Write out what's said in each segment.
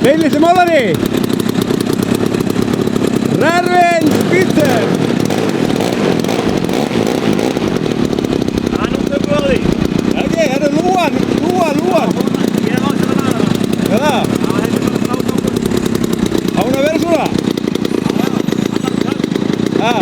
Hei litli málari! Rærvin Peter! Það er nú tökum á því. Ok, það er lúan! Ég er átt að laga það. Hvað er það? Það er bara strákangur. Á hún að vera svona? Já, Ha?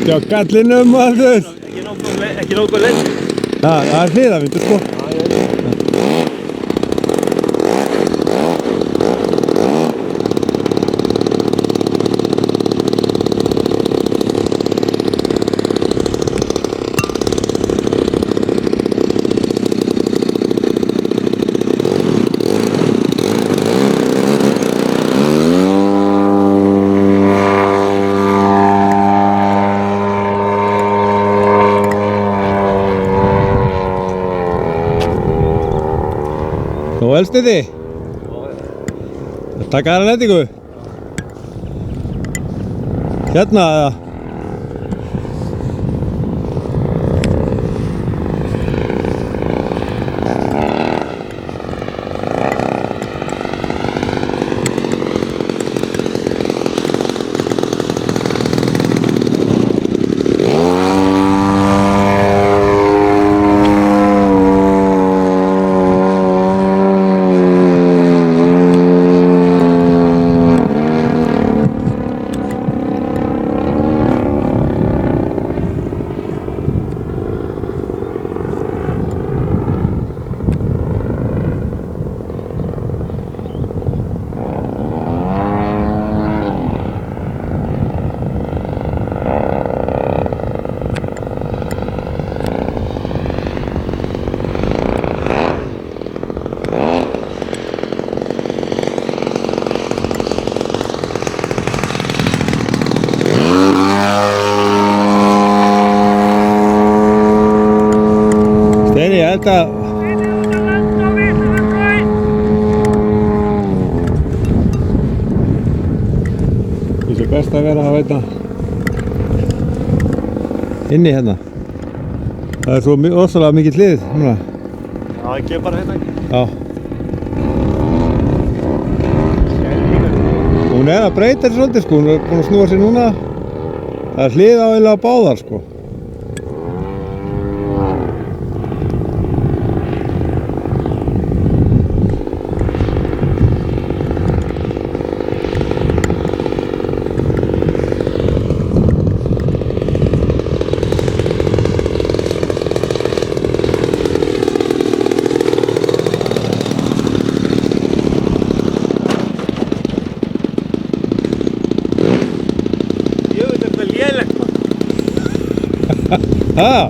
Ekki á gallinum maður. Ekki nógu lengt. Það er hliðavindur sko. Nú elstu þið? Takk aðra lendingu. Hérna eða? Steini, ég held að það sé best að vera að veita inni hérna. Það er svo ósvalega mikið hlið núna. Já, ég gef bara hérna. Já. Hún er að breyta þessu svolítið sko, hún er búin að snúa sér núna. Það er hlið á eiginlega báðar sko. Ha?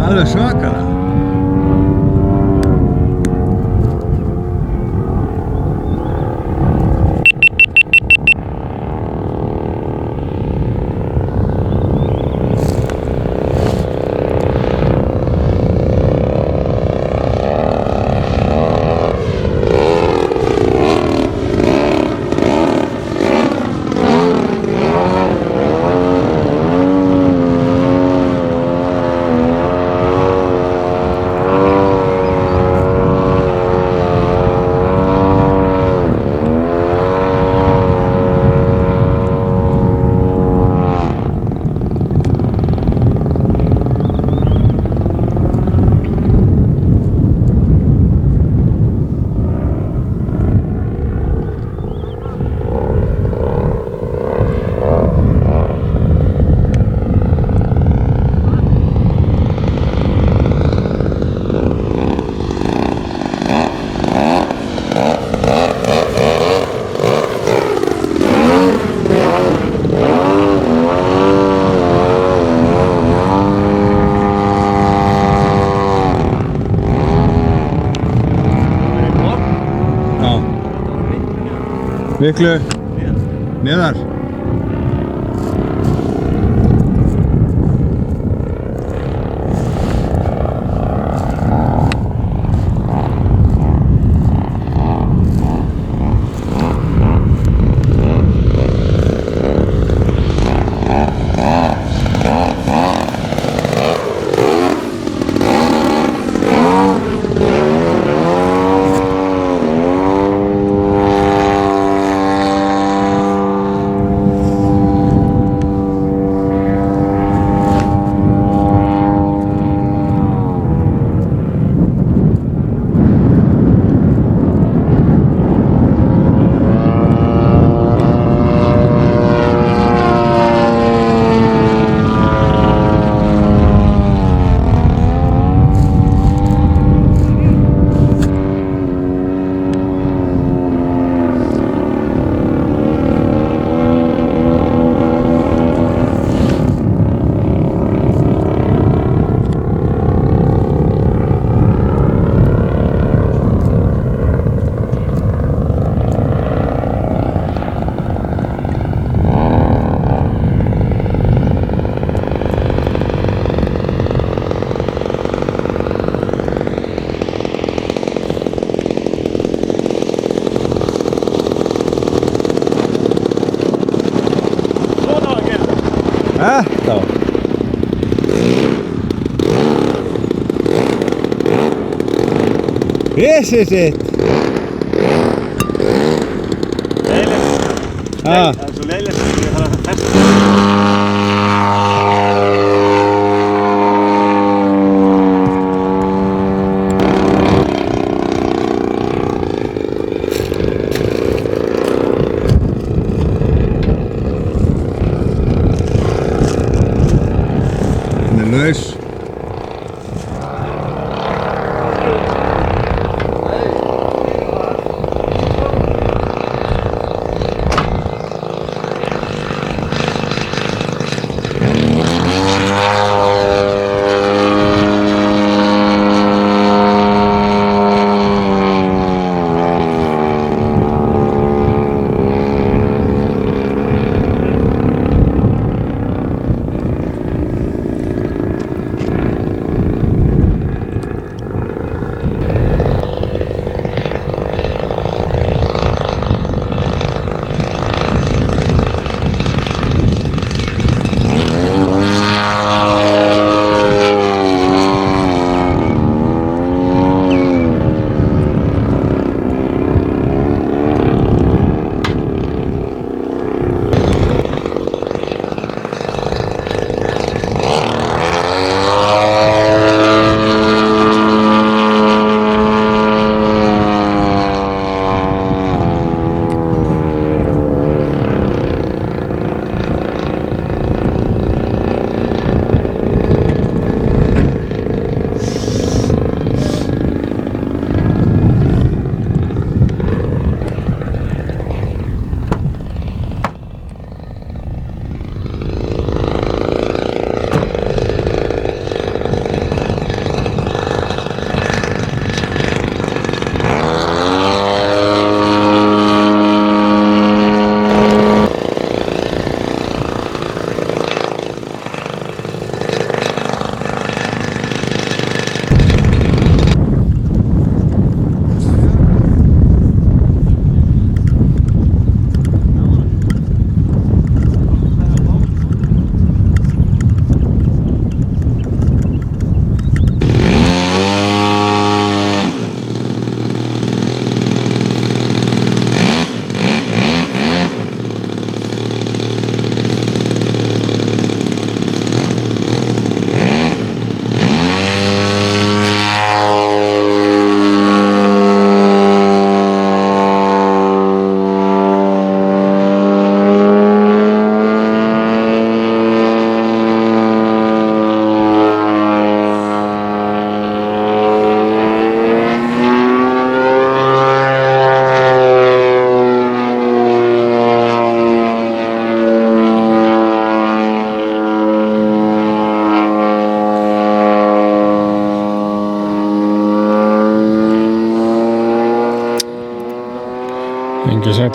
Alveg svakalega. Miklu Neðar. neðar. Svona á að gera. Þetta var. This is it. Leiðilegt. Ah. Það er svo leiðilegt að ég þarf að festa. Hann er laus.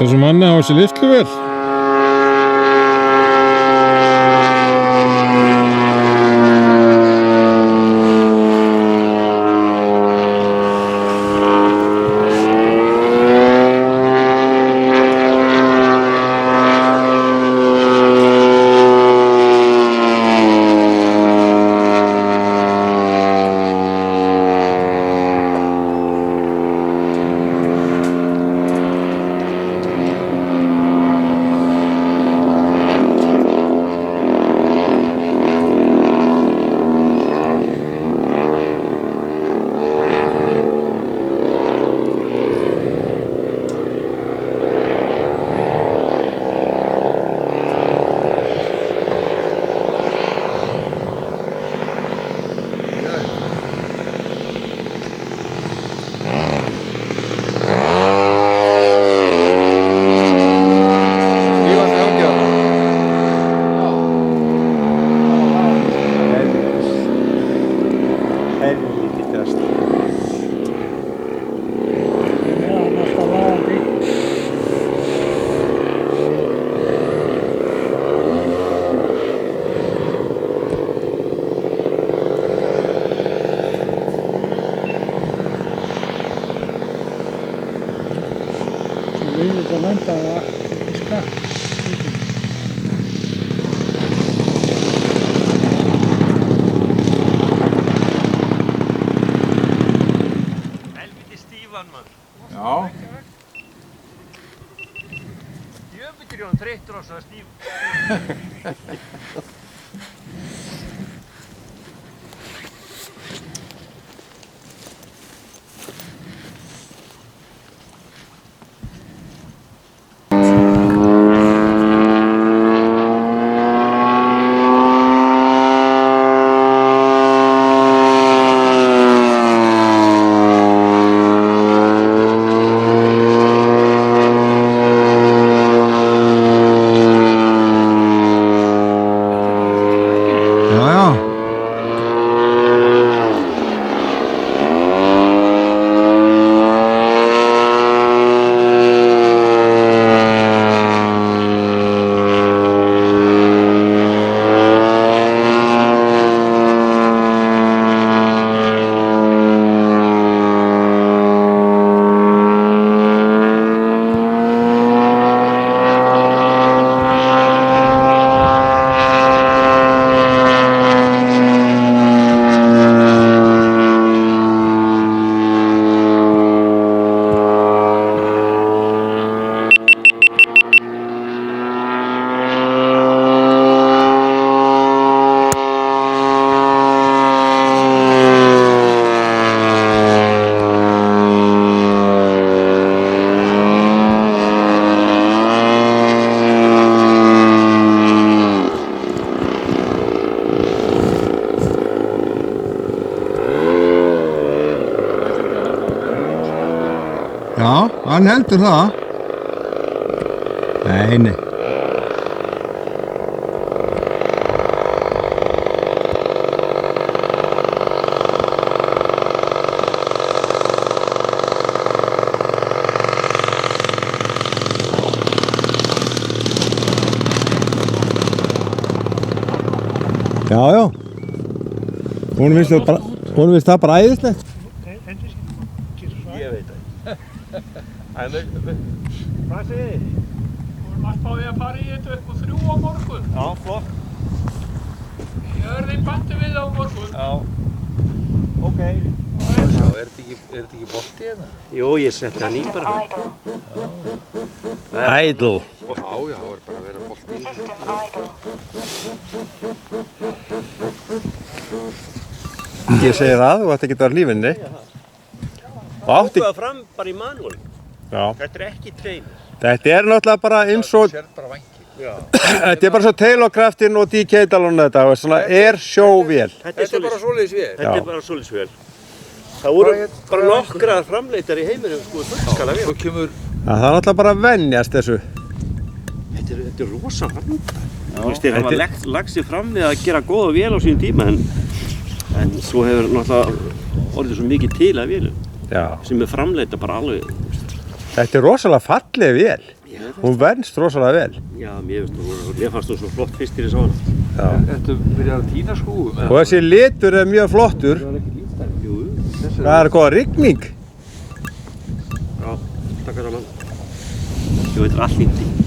Þetta er sem manni á þessi litlu vel. Þetta landa í skatt. Helviti stífan mann. Já. Jöfull er hann þreyttur á svona stíf. Já, hann heldur það. Nei, nei. Já, já. Hún finnst það bara æðislegt. Ég veit það. Hvað segir þið? Við erum að spáði að fara í þetta upp á 3 á morgun. Já, flott. Ég verði í bandi við á morgun. Já. Ok. Já, er þetta ekki bolti hérna? Jú, ég setti hann í bara. Ædl. Já, já, það er bara að vera bolti í þessu. Ég segi það, þú ætti ekki að vera lífinni. Ákveða fram bara í manuál. Já. Þetta er ekki trein. Þetta er náttúrulega bara eins og, Þú sér bara vangi. Já. þetta er bara svo Taylor-kraftin og D-Keidalon þetta, og svona air-show-vél. Þetta er bara svoleiðis vél. Þetta er bara svoleiðis vél. Það voru bara nokkrar framleitar í heiminum, sko, fullskala vél. Svo kemur... Það er náttúrulega bara að venjast þessu. Þetta er rosa vanda. Þú veist, þeir hafa lagt sig fram við að gera góða vél á sínum tíma, en svo hefur náttúrulega orðið svo mikið til að vélum. Já. Sem er framleita bara alveg. Þetta er rosalega falleg vél. Hún venst rosalega vel. Já, mér fannst hún svo flott fyrst til ég sá hana. Já. Ertu byrjað að tína skrúfum? Og þessi litur er mjög flottur. Það var ekki lítstæð. Jú, Það er góða rigning. já, takk saman. Jú, þetta er allt líti.